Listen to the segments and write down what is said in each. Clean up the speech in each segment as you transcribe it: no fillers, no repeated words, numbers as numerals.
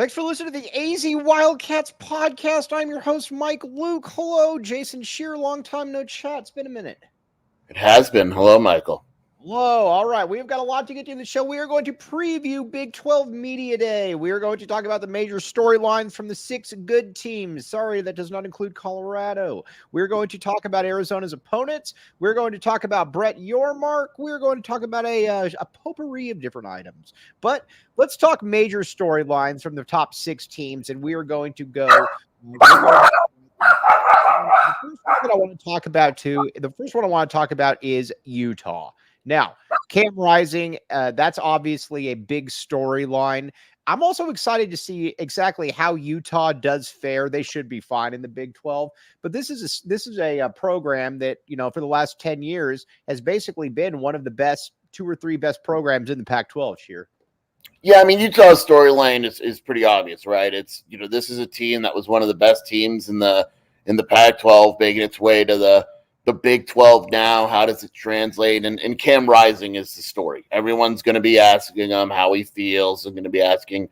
Thanks for listening to the AZ Wildcats podcast. I'm your host, Mike Luke. Hello, Jason Scheer. Long time no chat. It's been a minute. It has been. Hello, Michael. Hello. All right. We've got a lot to get to in the show. We are going to preview Big 12 Media Day. We are going to talk about the major storylines from the 6 good teams. Sorry, that does not include Colorado. We're going to talk about Arizona's opponents. We're going to talk about Brett Yormark. We're going to talk about a potpourri of different items. But let's talk major storylines from the top 6 teams, and we are going to go. The first one that I want to talk about is Utah. Now, Cam Rising, that's obviously a big storyline. I'm also excited to see exactly how Utah does fare. They should be fine in the Big 12, but this is a program that, for the last 10 years has basically been one of the best 2 or 3 best programs in the Pac-12 here. Yeah, I mean, Utah's storyline is pretty obvious, right? It's, this is a team that was one of the best teams in the Pac-12, making its way to the Big 12 now. How does it translate? And Cam Rising is the story. Everyone's going to be asking him how he feels. They're going to be asking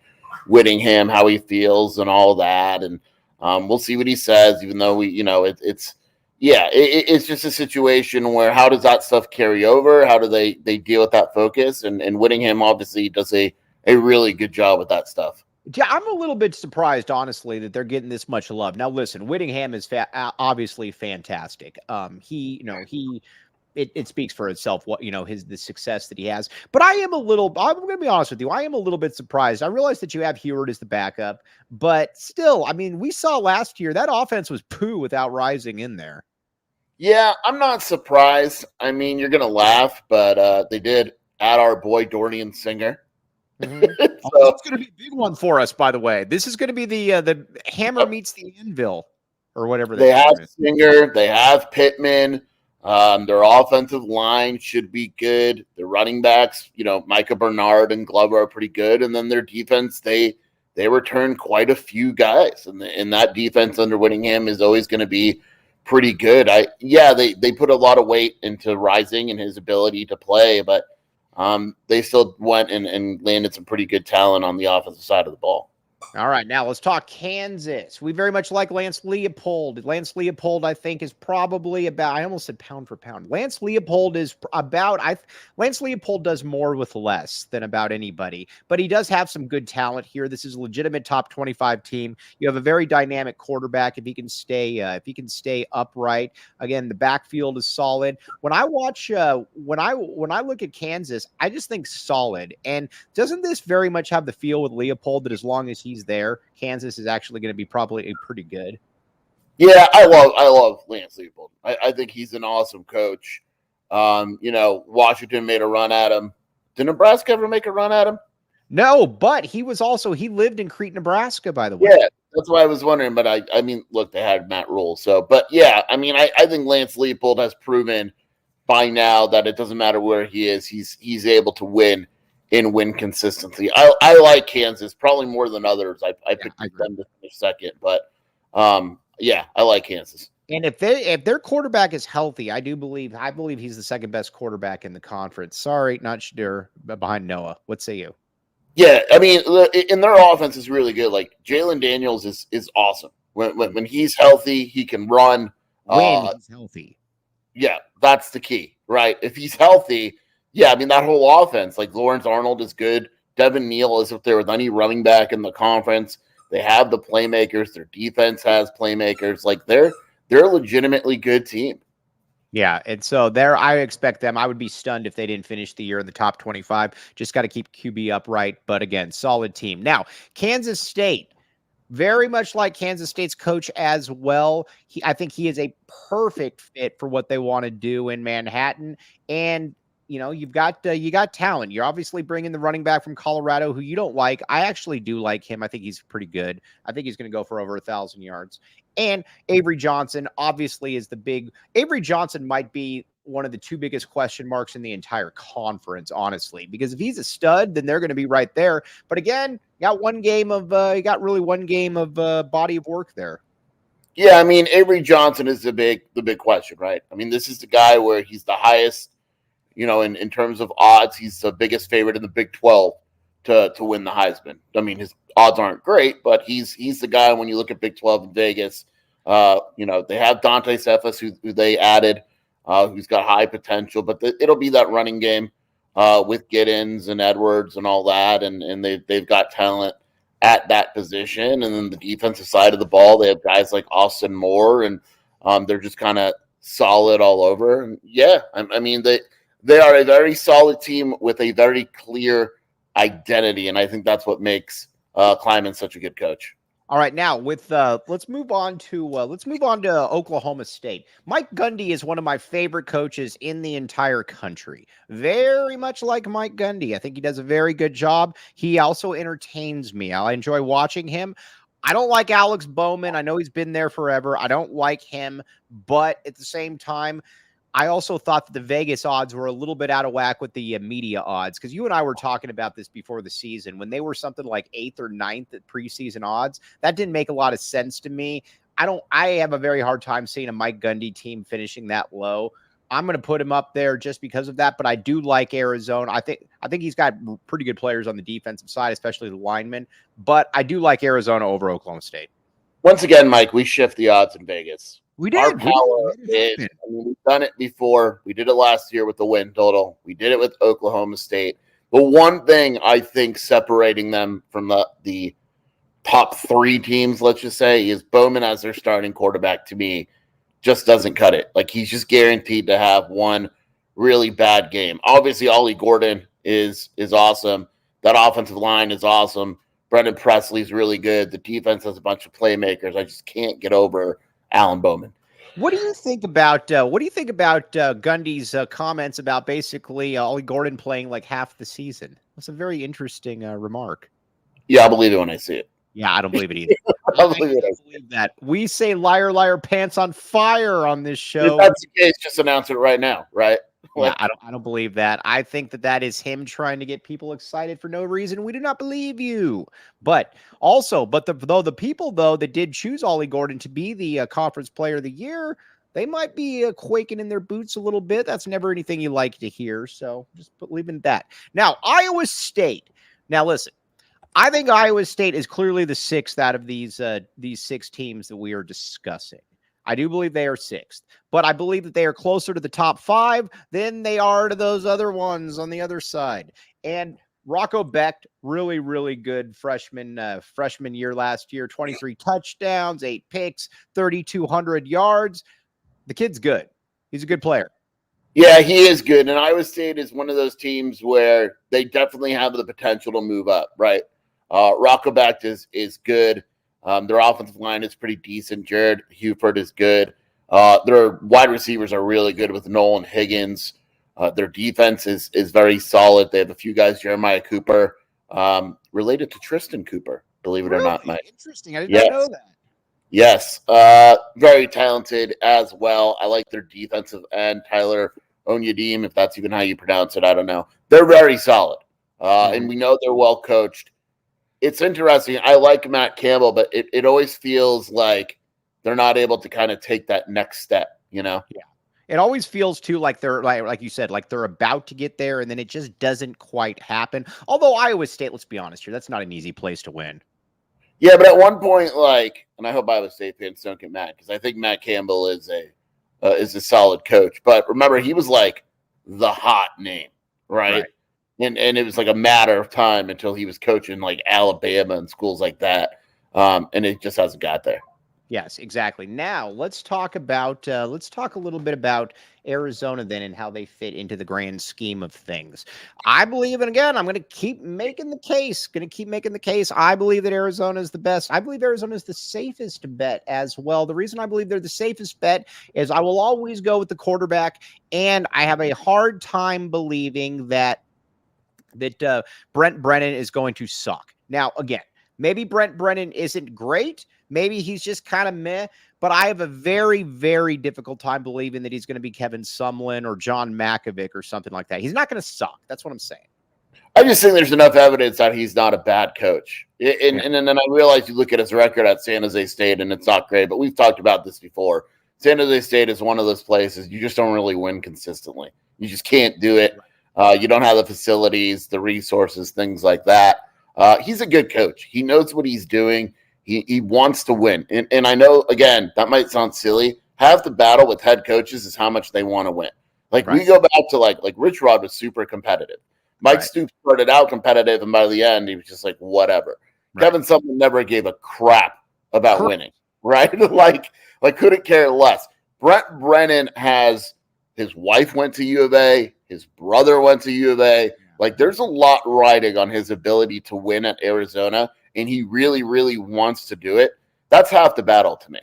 Whittingham how he feels and all that. And we'll see what he says, even though it's just a situation where how does that stuff carry over? How do they deal with that focus? And Whittingham obviously does a really good job with that stuff. Yeah, I'm a little bit surprised, honestly, that they're getting this much love. Now, listen, Whittingham is obviously fantastic. It speaks for itself what the success that he has. But I'm going to be honest with you, I am a little bit surprised. I realize that you have Heward as the backup, but still, I mean, we saw last year that offense was poo without Rising in there. Yeah, I'm not surprised. I mean, you're going to laugh, but they did add our boy Dorian Singer. Mm-hmm. That's going to be a big one for us, by the way. This is going to be the hammer meets the anvil, or whatever they have. Singer, they have Pittman. Their offensive line should be good. Their running backs, Micah Bernard and Glover are pretty good, and then their defense, they return quite a few guys, and that defense under Whittingham is always going to be pretty good. They put a lot of weight into Rising and his ability to play, but they still went and landed some pretty good talent on the offensive side of the ball. All right, now let's talk Kansas. We very much like Lance Leopold. Lance Leopold, I think, is probably about, I almost said pound for pound. Lance Leopold does more with less than about anybody, but he does have some good talent here. This is a legitimate top 25 team. You have a very dynamic quarterback if he can stay upright. Again, the backfield is solid. When I watch, when I look at Kansas, I just think solid. And doesn't this very much have the feel with Leopold that as long as he's there, Kansas is actually going to be probably pretty good? Yeah, I love Lance Leopold. I think he's an awesome coach. Washington made a run at him. Did Nebraska ever make a run at him? No, but he lived in Crete, Nebraska, by the way. Yeah, that's why I was wondering. But I mean, look, they had Matt Rule. So, but yeah, I mean, I think Lance Leopold has proven by now that it doesn't matter where he is, he's able to win consistently. I like Kansas probably more than others. I picked them to finish second, but I like Kansas. And if their quarterback is healthy, I believe he's the second best quarterback in the conference. Sorry, not Scheer, but behind Noah. What say you? Yeah, I mean, and their offense is really good. Like Jalen Daniels is awesome. When he's healthy, he can run. When he's healthy. Yeah, that's the key, right? If he's healthy, yeah, I mean, that whole offense, like Lawrence Arnold is good. Devin Neal is up there with any running back in the conference. They have the playmakers. Their defense has playmakers. Like they're a legitimately good team. Yeah, and so there, I expect them. I would be stunned if they didn't finish the year in the top 25. Just got to keep QB upright. But again, solid team. Now, Kansas State, very much like Kansas State's coach as well. I think he is a perfect fit for what they want to do in Manhattan. And you got talent. You're obviously bringing the running back from Colorado who you don't like. I actually do like him. I think he's pretty good. I think he's going to go for over 1,000 yards. And Avery Johnson obviously is Avery Johnson might be one of the 2 biggest question marks in the entire conference, honestly, because if he's a stud, then they're going to be right there. But again, you got one game of body of work there. Yeah, I mean, Avery Johnson is the big question, right? I mean, this is the guy where he's the highest, in terms of odds, he's the biggest favorite in the Big 12 to win the Heisman. I mean, his odds aren't great, but he's the guy when you look at Big 12 in Vegas. They have Dante Cephas, who they added, who's got high potential, but it'll be that running game with Giddens and Edwards and all that, and they've got talent at that position. And then the defensive side of the ball, they have guys like Austin Moore, and they're just kind of solid all over. And yeah, I mean, they are a very solid team with a very clear identity, and I think that's what makes Kleiman such a good coach. All right, now with let's move on to Oklahoma State. Mike Gundy is one of my favorite coaches in the entire country. Very much like Mike Gundy. I think he does a very good job. He also entertains me. I enjoy watching him. I don't like Alex Bowman. I know he's been there forever. I don't like him, but at the same time, I also thought that the Vegas odds were a little bit out of whack with the media odds, because you and I were talking about this before the season when they were something like 8th or 9th at preseason odds. That didn't make a lot of sense to me. I have a very hard time seeing a Mike Gundy team finishing that low. I'm going to put him up there just because of that, but I do like Arizona. I think he's got pretty good players on the defensive side, especially the linemen, but I do like Arizona over Oklahoma State. Once again, Mike, we shift the odds in Vegas. We did. Our power is, we've done it before. We did it last year with the win total. We did it with Oklahoma State. But one thing I think separating them from the top 3 teams, let's just say, is Bowman as their starting quarterback, to me, just doesn't cut it. Like, he's just guaranteed to have one really bad game. Obviously, Ollie Gordon is awesome. That offensive line is awesome. Brendan Presley's really good. The defense has a bunch of playmakers. I just can't get over Alan Bowman. What do you think about Gundy's comments about basically Ollie Gordon playing like half the season? That's a very interesting remark. Yeah, I believe it when I see it. Yeah, I don't believe it either. I believe that. We say liar, liar, pants on fire on this show. If that's the case, just announce it right now, right? Yeah, I don't believe that. I think that is him trying to get people excited for no reason. We do not believe you. But the people that did choose Ollie Gordon to be the conference player of the year, they might be quaking in their boots a little bit. That's never anything you like to hear. So just leave it at that. Now, Iowa State. Now, listen. I think Iowa State is clearly the 6th out of these 6 teams that we are discussing. I do believe they are 6th, but I believe that they are closer to the top 5 than they are to those other ones on the other side. And Rocco Becht, really, really good freshman year last year, 23 touchdowns, 8 picks, 3,200 yards. The kid's good. He's a good player. Yeah, he is good. And Iowa State is one of those teams where they definitely have the potential to move up, right? Rocco Becht is good. Their offensive line is pretty decent. Jared Huford is good. Their wide receivers are really good with Nolan Higgins. Their defense is very solid. They have a few guys, Jeremiah Cooper, related to Tristan Cooper, believe it or not, Mike. Interesting. I did not know that. Yes. Very talented as well. I like their defensive end, Tyler Onyedim, if that's even how you pronounce it. I don't know. They're very solid. And we know they're well coached. It's interesting. I like Matt Campbell, but it always feels like they're not able to kind of take that next step, you know? Yeah. It always feels too like they're like you said, like they're about to get there and then it just doesn't quite happen. Although Iowa State, let's be honest here, that's not an easy place to win. Yeah, but at one point, and I hope Iowa State fans don't get mad because I think Matt Campbell is a solid coach. But remember, he was like the hot name, right? And it was like a matter of time until he was coaching like Alabama and schools like that, and it just hasn't got there. Yes, exactly. Now let's talk a little bit about Arizona then and how they fit into the grand scheme of things. I believe, and again, I'm going to keep making the case. I believe that Arizona is the best. I believe Arizona is the safest bet as well. The reason I believe they're the safest bet is I will always go with the quarterback, and I have a hard time believing that Brent Brennan is going to suck. Now, again, maybe Brent Brennan isn't great. Maybe he's just kind of meh, but I have a very, very difficult time believing that he's going to be Kevin Sumlin or John Malkovich or something like that. He's not going to suck. That's what I'm saying. I just think there's enough evidence that he's not a bad coach. And then I realize you look at his record at San Jose State, and it's not great, but we've talked about this before. San Jose State is one of those places you just don't really win consistently. You just can't do it. You don't have the facilities, the resources, things like that. He's a good coach. He knows what he's doing. He wants to win. And I know, again, that might sound silly. Half the battle with head coaches is how much they want to win. Like, we go back to, like Rich Rod was super competitive. Mike Stoops started out competitive, and by the end, he was just like, whatever. Kevin Sumlin never gave a crap about winning, right? like couldn't care less. Brent Brennan has his wife went to U of A, his brother went to U of A. Like, there's a lot riding on his ability to win at Arizona, and he really, really wants to do it. That's half the battle to me.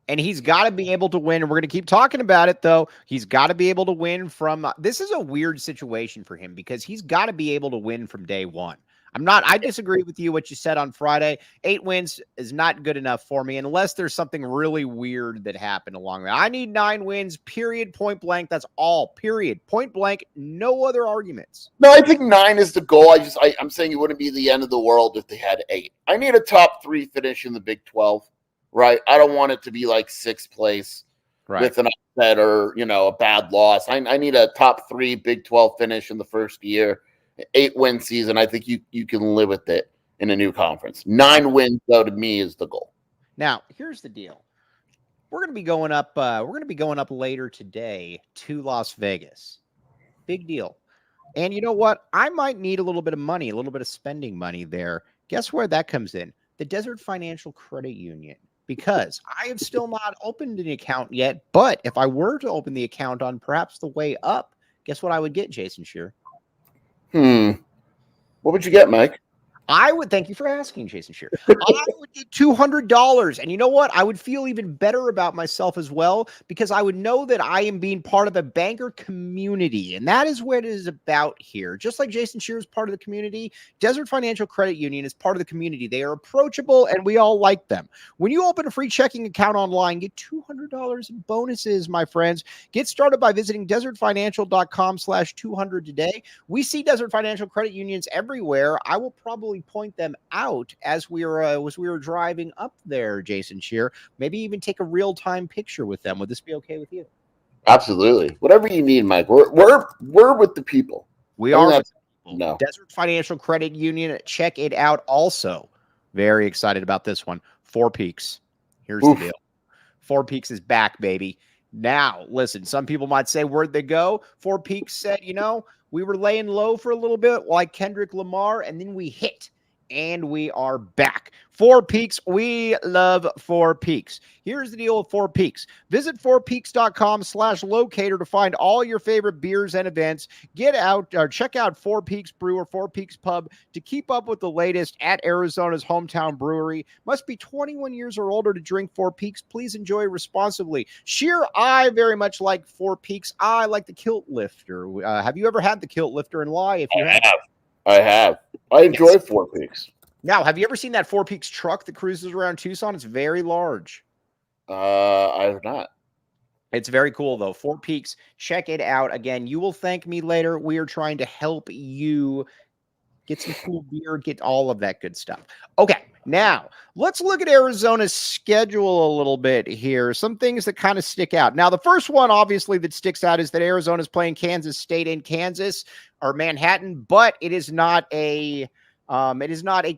And he's got to be able to win. And we're going to keep talking about it, though. He's got to be able to win from this is a weird situation for him because he's got to be able to win from day one. I disagree with you what you said on Friday. 8 wins is not good enough for me unless there's something really weird that happened along there. I need 9 wins, period, point blank. That's all, period. Point blank, no other arguments. No, I think 9 is the goal. I'm saying it wouldn't be the end of the world if they had 8. I need a top 3 finish in the Big 12, right? I don't want it to be like 6th place with an upset or, a bad loss. I need a top 3 Big 12 finish in the first year. 8-win season, I think you can live with it in a new conference. 9 wins, though, to me is the goal. Now, here's the deal. We're going to be going up. We're going to be going up later today to Las Vegas. Big deal. And you know what? I might need a little bit of money, a little bit of spending money there. Guess where that comes in? The Desert Financial Credit Union. Because I have still not opened an account yet. But if I were to open the account on perhaps the way up, guess what I would get, Jason Scheer? What would you get, Mike? I would thank you for asking, Jason Scheer. I would get $200. And you know what? I would feel even better about myself as well because I would know that I am being part of a banker community. And that is what it is about here. Just like Jason Scheer is part of the community, Desert Financial Credit Union is part of the community. They are approachable and we all like them. When you open a free checking account online, get $200 in bonuses, my friends. Get started by visiting desertfinancial.com/200 today. We see Desert Financial Credit Unions everywhere. I will probably point them out as we were driving up there, Jason Scheer. Maybe even take a real-time picture with them. Would this be okay with you? Absolutely. Whatever you need, Mike. We're with the people. We are with the people. No. Desert Financial Credit Union. Check it out also. Very excited about this one. Four Peaks. Here's the deal. Four Peaks is back, baby. Now, listen, some people might say, where'd they go? Four Peaks said, we were laying low for a little bit like Kendrick Lamar, and then we hit, and we are back. Four Peaks. We love Four Peaks. Here's the deal with Four Peaks. Visit fourpeaks.com/locator to find all your favorite beers and events. Get out or check out Four Peaks Brew or Four Peaks Pub to keep up with the latest at Arizona's hometown brewery. Must be 21 years or older to drink Four Peaks. Please enjoy responsibly. Scheer, I very much like Four Peaks. I like the Kilt Lifter. Have you ever had the Kilt Lifter and why? If you I have. I enjoy Four Peaks. Now, have you ever seen that Four Peaks truck that cruises around Tucson? It's very large. I have not. It's very cool, though. Four Peaks, check it out. Again, you will thank me later. We are trying to help you get some cool beer, get all of that good stuff. Okay, now let's look at Arizona's schedule a little bit here. Some things that kind of stick out. Now, the first one, obviously, that sticks out is that Arizona's playing Kansas State in Kansas or Manhattan, but it is not a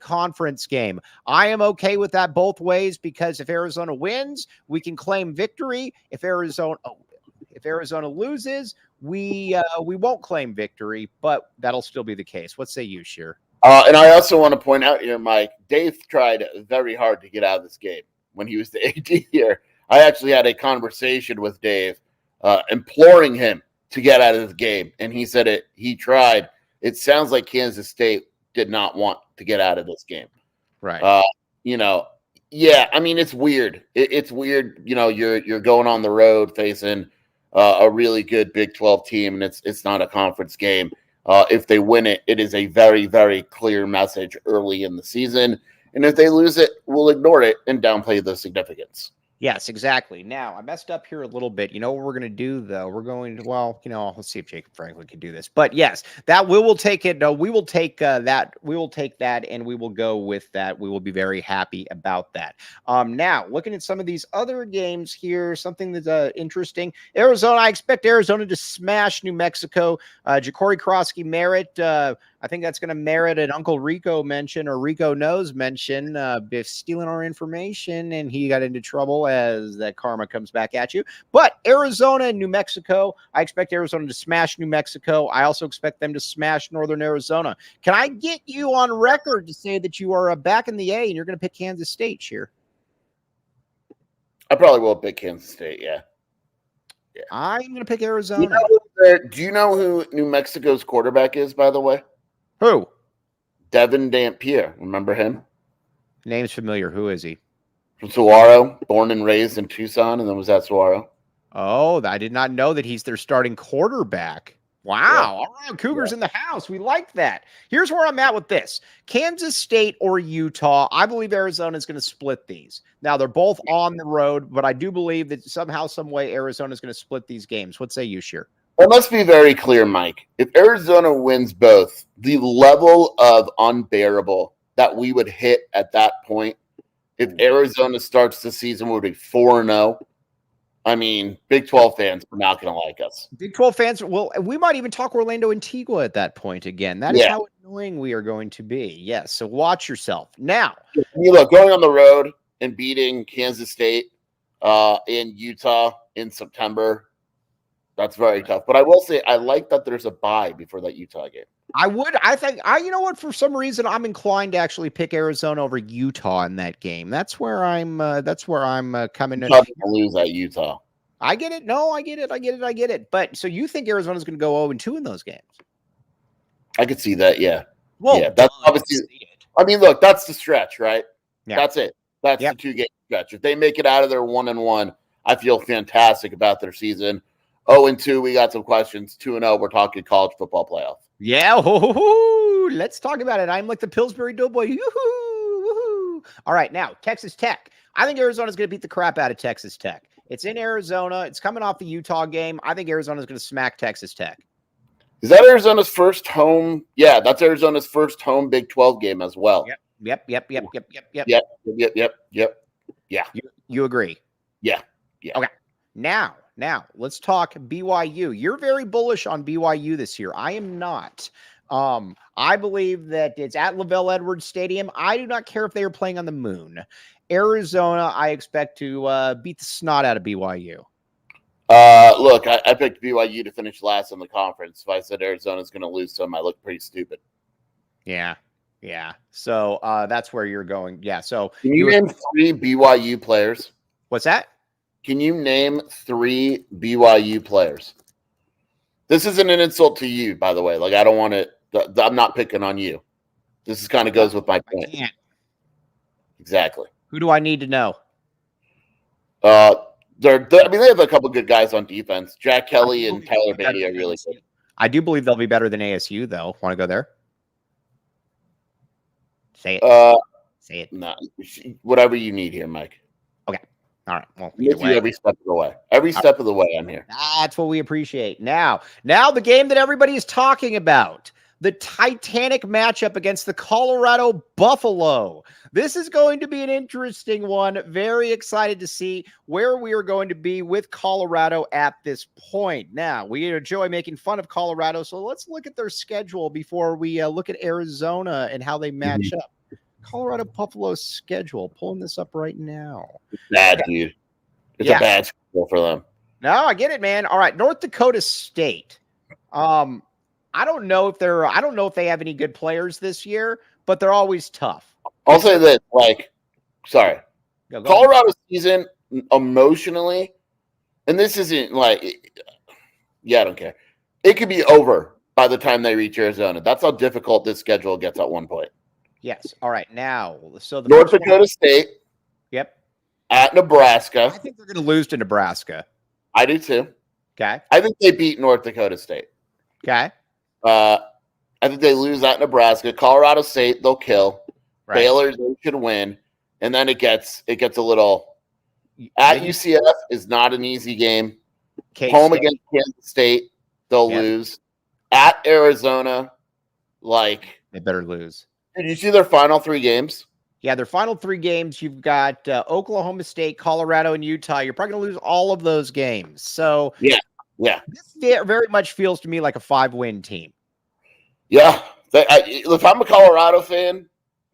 conference game. I am okay with that both ways because if Arizona wins, we can claim victory. If Arizona loses, we won't claim victory, but that'll still be the case. What say you, Scheer? And I also want to point out here, Mike, Dave tried very hard to get out of this game when he was the AD here. I actually had a conversation with Dave imploring him to get out of the game, and he said it. He tried. It sounds like Kansas State did not want to get out of this game. Right. Yeah, I mean, it's weird. It's weird. You're going on the road facing a really good Big 12 team, and it's not a conference game. If they win it, it is a very, very clear message early in the season. And if they lose it, we'll ignore it and downplay the significance. Yes, exactly. Now, I messed up here a little bit. You know what we're going to do, though? We're going to, well, let's see if Jacob Franklin can do this. But yes, that we will take it. No, we will take that. We will take that and we will go with that. We will be very happy about that. Now, looking at some of these other games here, something that's interesting. Arizona, I expect Arizona to smash New Mexico. Ja'Cory Krosky Merritt, I think that's going to merit an Uncle Rico mention or Rico knows mention, stealing our information, and he got into trouble as that karma comes back at you. But Arizona and New Mexico, I expect Arizona to smash New Mexico. I also expect them to smash Northern Arizona. Can I get you on record to say that you are back in the A and you're going to pick Kansas State, Scheer? I probably will pick Kansas State, yeah. I'm going to pick Arizona. Do you know who New Mexico's quarterback is, by the way? Who? Devin Dampier. Remember him? Name's familiar. Who is he? From Saguaro, born and raised in Tucson, and then was at Saguaro. Oh, I did not know that he's their starting quarterback. Wow. Yeah. All right. Cougars in the house. We like that. Here's where I'm at with this. Kansas State or Utah. I believe Arizona is going to split these. Now, they're both on the road, but I do believe that somehow, some way, Arizona is going to split these games. What say you, Scheer? Well, let's be very clear, Mike. If Arizona wins both, the level of unbearable that we would hit at that point, if Arizona starts the season, would be 4-0. I mean, Big 12 fans are not going to like us. Big 12 fans, well, we might even talk Orlando Antigua at that point again. That is how annoying we are going to be. Yes, so watch yourself. Now, look, going on the road and beating Kansas State in Utah in September, that's very tough. But I will say I like that there's a bye before that Utah game. You know what? For some reason, I'm inclined to actually pick Arizona over Utah in that game. That's where I'm coming to lose at Utah. I get it. No, I get it. But so you think Arizona's going to go 0-2 in those games? I could see that. Yeah. Well, yeah, that's obviously. I mean, look, that's the stretch, right? Yeah. That's it. That's the 2-game stretch. If they make it out of their 1-1, I feel fantastic about their season. 0-2, we got some questions. 2-0, we're talking college football playoff. Yeah, let's talk about it. I'm like the Pillsbury Doughboy. Woohoo! All right, now Texas Tech. I think Arizona's going to beat the crap out of Texas Tech. It's in Arizona. It's coming off the Utah game. I think Arizona's going to smack Texas Tech. Is that Arizona's first home? Yeah, that's Arizona's first home Big 12 game as well. Yep. Yeah. You agree? Yeah. Okay. Now, let's talk BYU. You're very bullish on BYU this year. I am not. I believe that it's at LaVell Edwards Stadium. I do not care if they are playing on the moon. Arizona, I expect to beat the snot out of BYU. Look, I picked BYU to finish last in the conference. If I said Arizona's going to lose to them, I look pretty stupid. Yeah. So that's where you're going. Yeah. So can you name 3 BYU players? What's that? Can you name 3 BYU players? This isn't an insult to you, by the way. Like, I don't want to. I'm not picking on you. This is kind of goes with my point. I can't. Exactly. Who do I need to know? They have a couple good guys on defense. Jack Kelly and Tyler Beatty are really good. I do believe they'll be better than ASU, though. Want to go there? Say it. Say it. No, whatever you need here, Mike. Okay. All right. Well, every step of the way. Every step of the way, I'm here. That's what we appreciate. Now the game that everybody is talking about, the Titanic matchup against the Colorado Buffalo. This is going to be an interesting one. Very excited to see where we are going to be with Colorado at this point. Now, we enjoy making fun of Colorado, so let's look at their schedule before we look at Arizona and how they match up. Colorado Buffalo's schedule. Pulling this up right now. It's bad, dude. It's a bad schedule for them. No, I get it, man. All right, North Dakota State. I don't know if they have any good players this year, but they're always tough. I'll say that, Colorado's season emotionally, and this isn't I don't care. It could be over by the time they reach Arizona. That's how difficult this schedule gets at one point. Yes. All right. Now, so the North Dakota State. Yep. At Nebraska. I think they're going to lose to Nebraska. I do too. Okay. I think they beat North Dakota State. Okay. I think they lose at Nebraska. Colorado State, they'll kill. Right. Baylor, they should win. And then it gets a little At UCF is not an easy game. Home against Kansas State, they'll lose. At Arizona, they better lose. Did you see their final 3 games? Yeah, their final 3 games, you've got Oklahoma State, Colorado, and Utah. You're probably going to lose all of those games. So, yeah. This very much feels to me like a 5-win team. Yeah. If I'm a Colorado fan,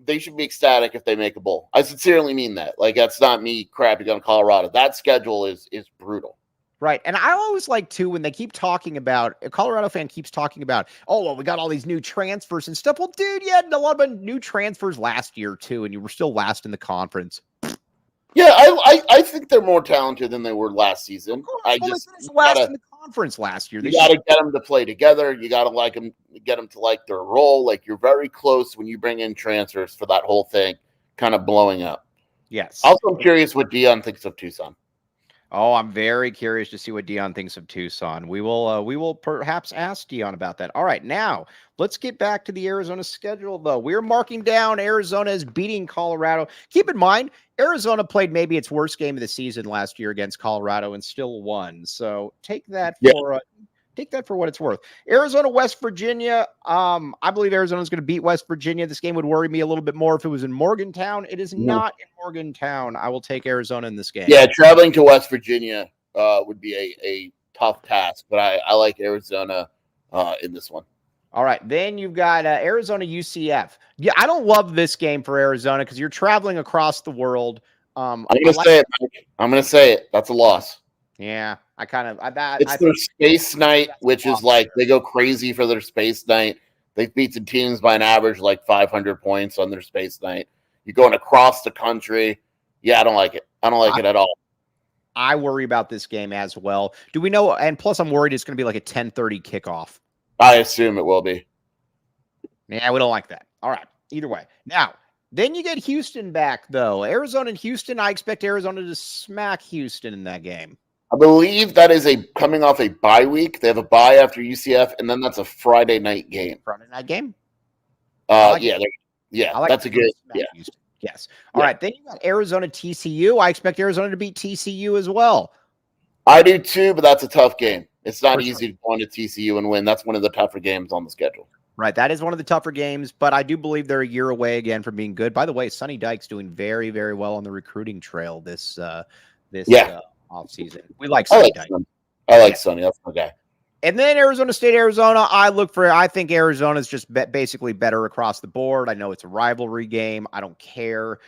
they should be ecstatic if they make a bowl. I sincerely mean that. That's not me crapping on Colorado. That schedule is brutal. Right. And I always like, too, when they keep talking about, a Colorado fan keeps talking about, oh, well, we got all these new transfers and stuff. Well, dude, you had a lot of new transfers last year, too, and you were still last in the conference. Yeah, I think they're more talented than they were last season. They finished last in the conference last year. You got to get them to play together. You got to get them to like their role. You're very close when you bring in transfers for that whole thing kind of blowing up. Yes. Also, I'm curious what Dion thinks of Tucson. Oh, I'm very curious to see what Dion thinks of Tucson. We will perhaps ask Dion about that. All right, now let's get back to the Arizona schedule, though. We're marking down Arizona as beating Colorado. Keep in mind, Arizona played maybe its worst game of the season last year against Colorado and still won. So take that for what it's worth. Arizona, West Virginia. I believe Arizona's going to beat West Virginia. This game would worry me a little bit more if it was in Morgantown. It is not in Morgantown. I will take Arizona in this game. Yeah, traveling to West Virginia would be a tough task, but I like Arizona in this one. All right, then you've got Arizona UCF. Yeah, I don't love this game for Arizona because you're traveling across the world. I'm going to say it, Mike. I'm going to say it. That's a loss. Yeah, it's their space night, which is they go crazy for their space night. They've beaten teams by an average 500 points on their space night. You're going across the country. Yeah, I don't like it. I don't like it at all. I worry about this game as well. Do we know? And plus, I'm worried it's going to be like a 10:30 kickoff. I assume it will be. Yeah, we don't like that. All right. Either way. Now, then you get Houston back, though. Arizona and Houston, I expect Arizona to smack Houston in that game. I believe that is coming off a bye week. They have a bye after UCF, and then that's a Friday night game. Friday night game? That's a good. Yeah. Houston. Yes. All right. Then you got Arizona TCU. I expect Arizona to beat TCU as well. I do too, but that's a tough game. It's not easy to go into TCU and win. That's one of the tougher games on the schedule. Right. That is one of the tougher games, but I do believe they're a year away again from being good. By the way, Sonny Dykes doing very, very well on the recruiting trail this offseason. We like Sonny Dykes. I like Sonny. That's my guy. And then Arizona State, Arizona, I think Arizona's just basically better across the board. I know it's a rivalry game. I don't care.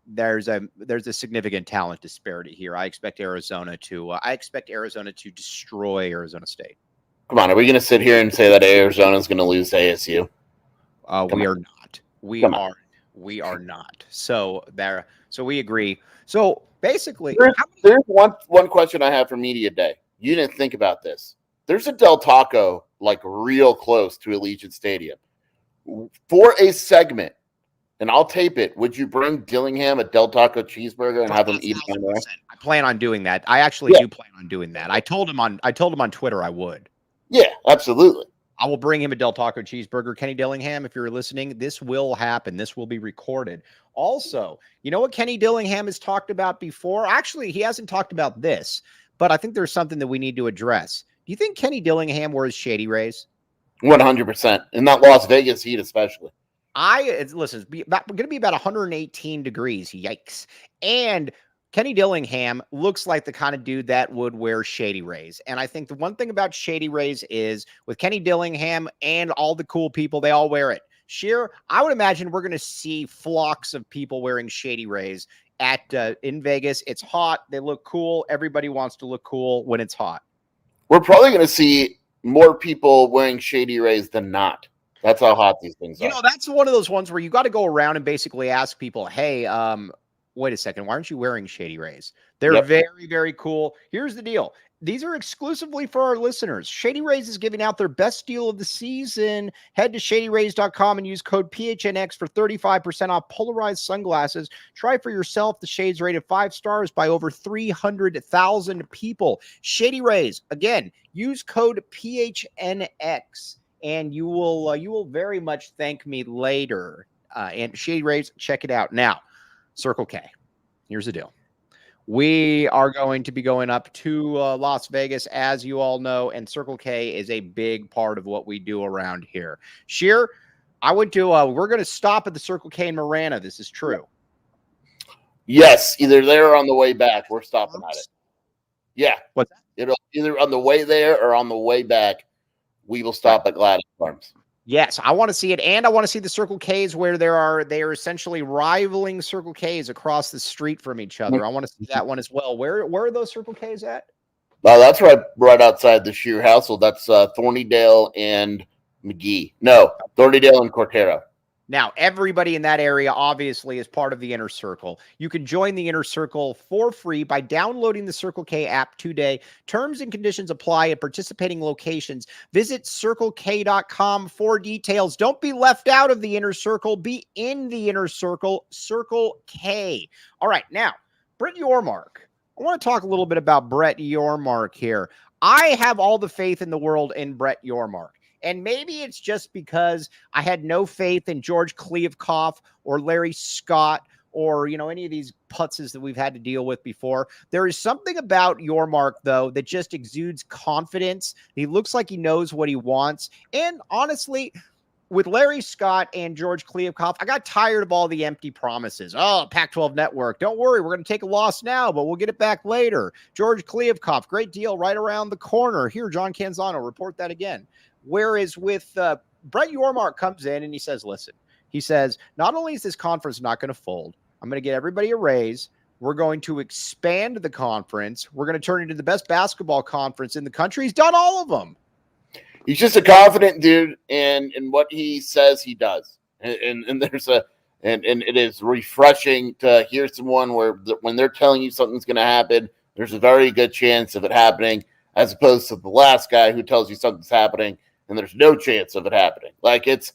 There's a significant talent disparity here. I expect Arizona to destroy Arizona State. Come on, are we going to sit here and say that Arizona is going to lose to ASU? We are not. We are not. So we agree. So basically, there's one question I have for Media Day. You didn't think about this. There's a Del Taco real close to Allegiant Stadium. For a segment, and I'll tape it, would you bring Dillingham a Del Taco cheeseburger and have him eat it on there? I plan on doing that. I actually do plan on doing that. I told him on Twitter I would. Yeah, absolutely. I will bring him a Del Taco cheeseburger. Kenny Dillingham, if you're listening, this will happen. This will be recorded. Also, you know what Kenny Dillingham has talked about before? Actually, he hasn't talked about this, but I think there's something that we need to address. Do you think Kenny Dillingham wears Shady Rays? 100%. In that Las Vegas heat especially. Listen, it's going to be about 118 degrees. Yikes. And Kenny Dillingham looks like the kind of dude that would wear Shady Rays. And I think the one thing about Shady Rays is with Kenny Dillingham and all the cool people, they all wear it. Scheer, I would imagine we're going to see flocks of people wearing Shady Rays in Vegas. It's hot. They look cool. Everybody wants to look cool when it's hot. We're probably going to see more people wearing Shady Rays than not. That's how hot these things are. That's one of those ones where you got to go around and basically ask people, hey, wait a second, why aren't you wearing Shady Rays? They're very, very cool. Here's the deal. These are exclusively for our listeners. Shady Rays is giving out their best deal of the season. Head to shadyrays.com and use code PHNX for 35% off polarized sunglasses. Try for yourself. The shades rated 5 stars by over 300,000 people. Shady Rays, again, use code PHNX and you will very much thank me later. And Shady Rays, check it out. Now, Circle K. Here's the deal. We are going to be going up to Las Vegas, as you all know, and Circle K is a big part of what we do around here. Scheer, we're going to stop at the Circle K in Marana. This is true. Yes, either there or on the way back. We're stopping at it. Yeah. What's that? It'll either on the way there or on the way back. We will stop at Gladys Farms. Yes, I want to see it, and I want to see the Circle Ks where they are essentially rivaling Circle Ks across the street from each other. I want to see that one as well. Where are those Circle Ks at? That's right outside the Scheer household. That's Thornydale and McGee. No, Thornydale and Cortero. Now, everybody in that area obviously is part of the Inner Circle. You can join the Inner Circle for free by downloading the Circle K app today. Terms and conditions apply at participating locations. Visit CircleK.com for details. Don't be left out of the Inner Circle. Be in the Inner Circle, Circle K. All right, now, Brett Yormark. I want to talk a little bit about Brett Yormark here. I have all the faith in the world in Brett Yormark. And maybe it's just because I had no faith in George Kliavkoff or Larry Scott or, any of these putzes that we've had to deal with before. There is something about Yormark, though, that just exudes confidence. He looks like he knows what he wants. And honestly, with Larry Scott and George Kliavkoff, I got tired of all the empty promises. Oh, Pac-12 Network, don't worry, we're going to take a loss now, but we'll get it back later. George Kliavkoff, great deal right around the corner. Here, John Canzano, report that again. Whereas with Brett Yormark comes in and he says, listen, not only is this conference not going to fold, I'm going to get everybody a raise. We're going to expand the conference. We're going to turn it into the best basketball conference in the country. He's done all of them. He's just a confident dude, and what he says he does. And there's and it is refreshing to hear someone where when they're telling you something's going to happen, there's a very good chance of it happening, as opposed to the last guy who tells you something's happening and there's no chance of it happening. Like it's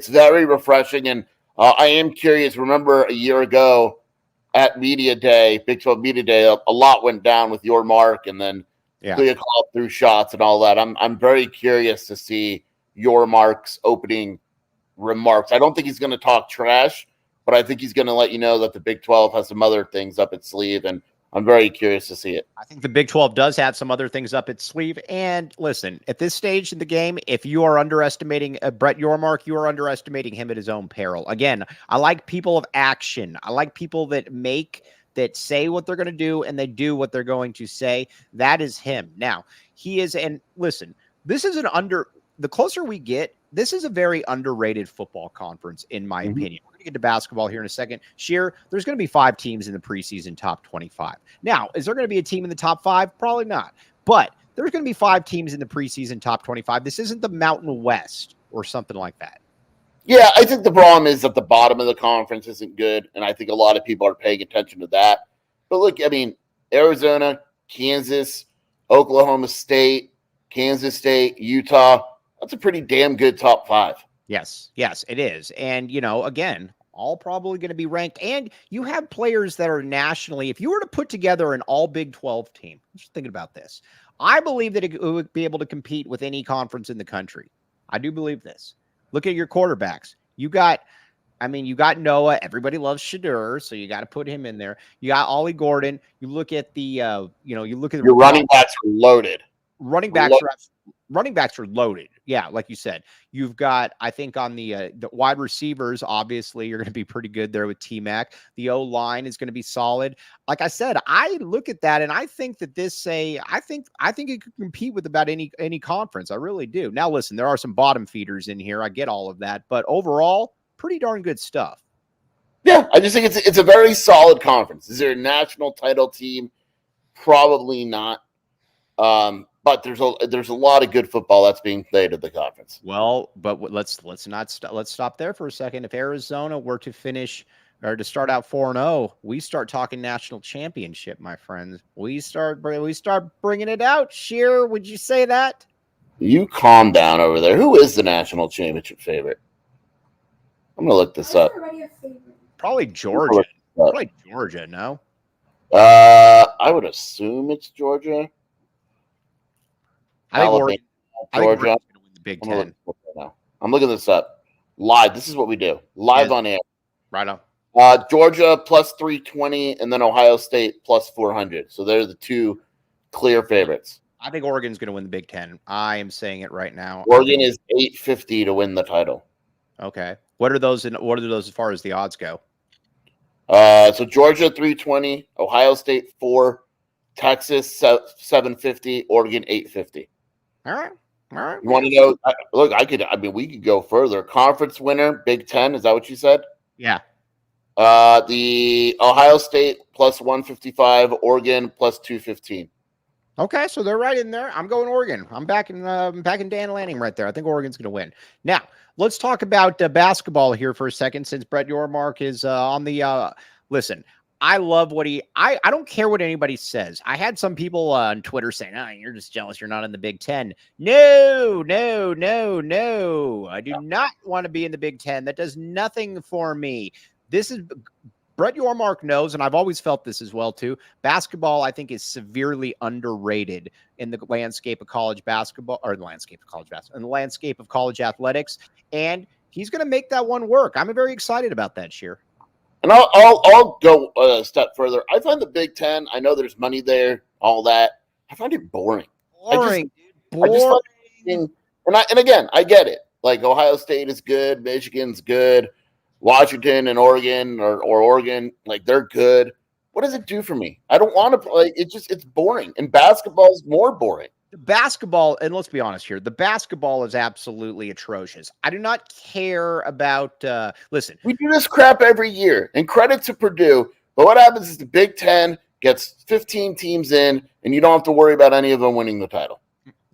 very refreshing. And I am curious. Remember a year ago at Media Day, Big 12 Media Day, a lot went down with Yormark, and then Kliavkoff threw shots and all that. I'm very curious to see Yormark's opening remarks. I don't think he's going to talk trash, but I think he's going to let you know that the Big 12 has some other things up its sleeve, and I'm very curious to see it. I think the Big 12 does have some other things up its sleeve. And listen, at this stage in the game, if you are underestimating Brett Yormark, you are underestimating him at his own peril. Again, I like people of action. I like people that say what they're going to do and they do what they're going to say. That is him. Now, and listen, this is the closer we get, this is a very underrated football conference, in my opinion. We're going to get to basketball here in a second. Scheer, there's going to be 5 teams in the preseason top 25. Now, is there going to be a team in the top 5? Probably not. But there's going to be 5 teams in the preseason top 25. This isn't the Mountain West or something like that. Yeah, I think the problem is that the bottom of the conference isn't good, and I think a lot of people are paying attention to that. But look, I mean, Arizona, Kansas, Oklahoma State, Kansas State, Utah, that's a pretty damn good top 5. Yes, it is. And, again, all probably going to be ranked. And you have players that are nationally. If you were to put together an all Big 12 team, I'm just thinking about this. I believe that it would be able to compete with any conference in the country. I do believe this. Look at your quarterbacks. You got Noah. Everybody loves Scheer, so you got to put him in there. You got Ollie Gordon. You look at your running backs are loaded. Running backs are loaded. Yeah, like you said. You've got, I think, on the wide receivers, obviously, you're going to be pretty good there with T-Mac. The O-line is going to be solid. Like I said, I look at that and I think that I think it could compete with about any conference. I really do. Now, listen, there are some bottom feeders in here. I get all of that. But overall, pretty darn good stuff. Yeah, I just think it's a very solid conference. Is there a national title team? Probably not. But there's a lot of good football that's being played at the conference. Well, but let's stop there for a second. If Arizona were to finish or to start out 4-0, we start talking national championship, my friends. We start bringing it out. Scheer, would you say that? You calm down over there. Who is the national championship favorite? I'm gonna look this up. Probably Georgia. Probably Georgia. No. I would assume it's Georgia. I think Georgia. going to win the Big Ten. I'm looking this up live. This is what we do live on air. Right on. Georgia plus 320, and then Ohio State plus 400. So they're the two clear favorites. I think Oregon's going to win the Big Ten. I am saying it right now. Oregon is 850 to win the title. Okay. What are those as far as the odds go? So Georgia 320, Ohio State 4, Texas 750, Oregon 850. All right. You want to know? Look, we could go further. Conference winner, Big Ten. Is that what you said? Yeah. The Ohio State plus 155, Oregon plus 215. Okay, so they're right in there. I'm going Oregon. I'm back in Dan Lanning right there. I think Oregon's going to win. Now, let's talk about basketball here for a second, since Brett Yormark is on the. Listen, I love what I don't care what anybody says. I had some people on Twitter saying, you're just jealous you're not in the Big Ten. No. I do not want to be in the Big Ten. That does nothing for me. This is Brett Yormark knows, and I've always felt this as well too. Basketball, I think, is severely underrated in the landscape of college basketball, or the landscape of college basketball, in the landscape of college athletics. And he's going to make that one work. I'm very excited about that, Scheer. And I'll go a step further. I find the Big Ten, I know there's money there, all that. I find it boring. Boring. And again, I get it. Like Ohio State is good, Michigan's good, Washington and Oregon or Oregon, like they're good. What does it do for me? I don't want to play. It's boring. And basketball is more boring. The basketball, and let's be honest here, the basketball is absolutely atrocious. I do not care about, listen. We do this crap every year, and credit to Purdue, but what happens is the Big Ten gets 15 teams in, and you don't have to worry about any of them winning the title.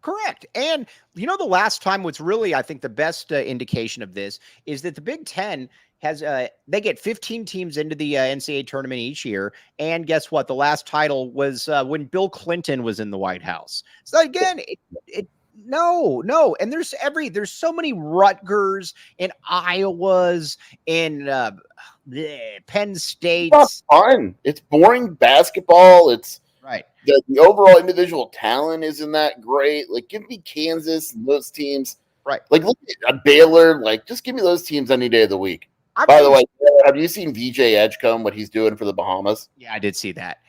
Correct. And, the last time, what's really, I think, the best indication of this is that the Big Ten has they get 15 teams into the NCAA tournament each year. And guess what? The last title was when Bill Clinton was in the White House. So again, no. And there's so many Rutgers and Iowas and Penn State. It's not fun. It's boring basketball. It's right. The overall individual talent isn't that great. Like, give me Kansas and those teams. Right. Like, look at Baylor. Like, just give me those teams any day of the week. By the way, have you seen VJ Edgecombe, what he's doing for the Bahamas? Yeah, I did see that.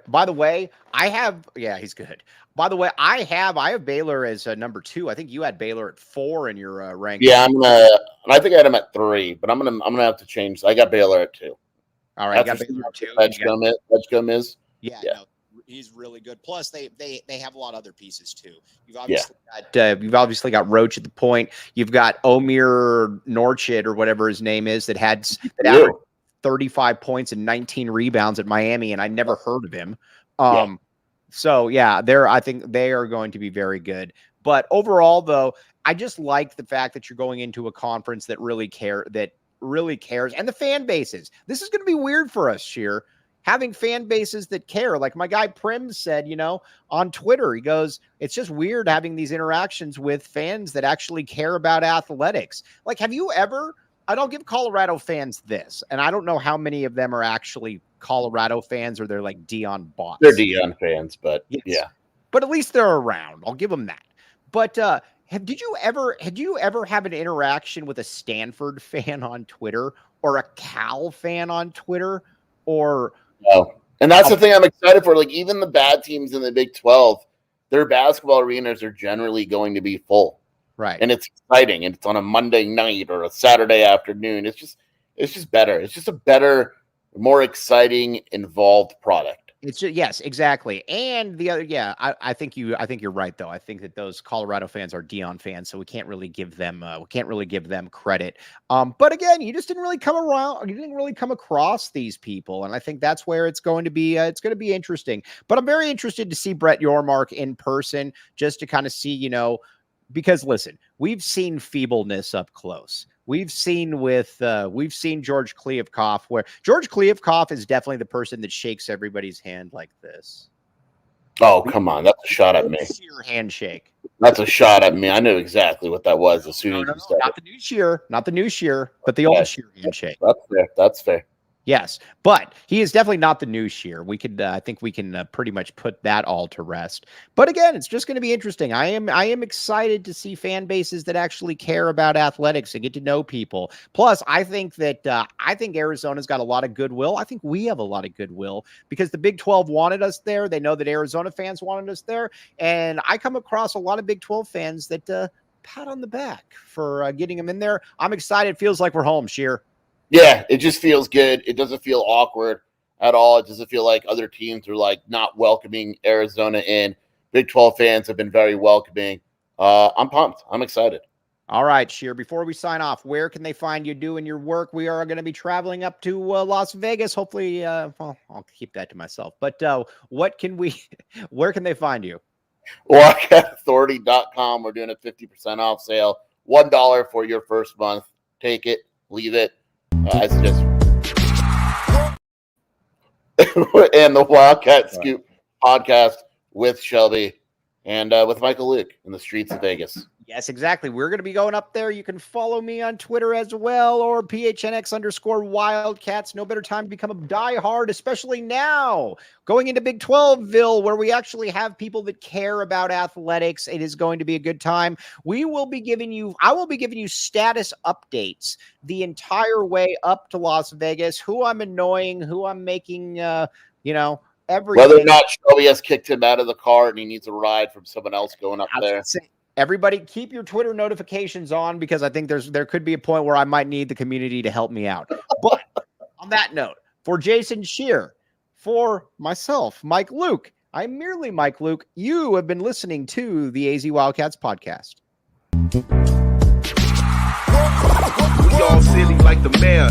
By the way, he's good. By the way, I have Baylor as number 2. I think you had Baylor at 4 in your ranking. Yeah, I think I had him at 3, but I'm gonna have to change. I got Baylor at 2. All right, I got Baylor at 2. Edgecombe is. Yeah. No, he's really good. Plus, they have a lot of other pieces too. You've obviously got Roach at the point. You've got Omir Norchid or whatever his name is that averaged 35 points and 19 rebounds at Miami, and I never heard of him. So yeah, I think they are going to be very good. But overall, though, I just like the fact that you're going into a conference that really cares, and the fan bases. This is going to be weird for us, Scheer. Having fan bases that care. Like my guy Prim said, on Twitter, he goes, it's just weird having these interactions with fans that actually care about athletics. Like, have you ever, I'll give Colorado fans this, and I don't know how many of them are actually Colorado fans or they're like Dion bots. They're Dion fans, but yes. Yeah. But at least they're around. I'll give them that. But did you ever have an interaction with a Stanford fan on Twitter or a Cal fan on Twitter or... No. And that's the thing I'm excited for. Like, even the bad teams in the Big 12, their basketball arenas are generally going to be full. Right. And it's exciting. And it's on a Monday night or a Saturday afternoon. It's just better. It's just a better, more exciting, involved product. It's just, yes, exactly. And the other, I think you're right though. I think that those Colorado fans are Dion fans, so we can't really give them credit. But again, you just didn't really come around. You didn't really come across these people, and I think that's where it's going to be interesting. But I'm very interested to see Brett Yormark in person, just to kind of see, because listen, we've seen feebleness up close. We've seen George Kliavkoff, where George Kliavkoff is definitely the person that shakes everybody's hand like this. Oh, come on. That's a shot at me. Scheer handshake. That's a shot at me. I knew exactly what that was as soon as you said not the new Scheer, but the old Scheer handshake. That's fair. Yes, but he is definitely not the new Scheer. We could, I think, we can pretty much put that all to rest. But again, it's just going to be interesting. I am excited to see fan bases that actually care about athletics and get to know people. Plus, I think that I think Arizona's got a lot of goodwill. I think we have a lot of goodwill because the Big 12 wanted us there. They know that Arizona fans wanted us there, and I come across a lot of Big 12 fans that pat on the back for getting them in there. I'm excited. It feels like we're home, Scheer. Yeah, it just feels good. It doesn't feel awkward at all. It doesn't feel like other teams are like not welcoming Arizona in. Big 12 fans have been very welcoming. I'm pumped. I'm excited. All right, Scheer, before we sign off, where can they find you doing your work? We are going to be traveling up to Las Vegas. Hopefully, well, I'll keep that to myself. But where can they find you? WildcatAuthority.com. We're doing a 50% off sale. $1 for your first month. Take it, leave it. I suggest. And the Wildcat Scoop podcast with Shelby and with Michael Luke in the streets of Vegas. Yes, exactly. We're going to be going up there. You can follow me on Twitter as well, or PHNX_Wildcats. No better time to become a diehard, especially now going into Big 12ville, where we actually have people that care about athletics. It is going to be a good time. I will be giving you status updates the entire way up to Las Vegas, who I'm annoying, who I'm making, everything. Whether or not Shelby has kicked him out of the car and he needs a ride from someone else going up there. Everybody, keep your Twitter notifications on because I think there could be a point where I might need the community to help me out. But on that note, for Jason Scheer, for myself, Mike Luke, I'm merely Mike Luke. You have been listening to the AZ Wildcats podcast. We all silly like the mayor.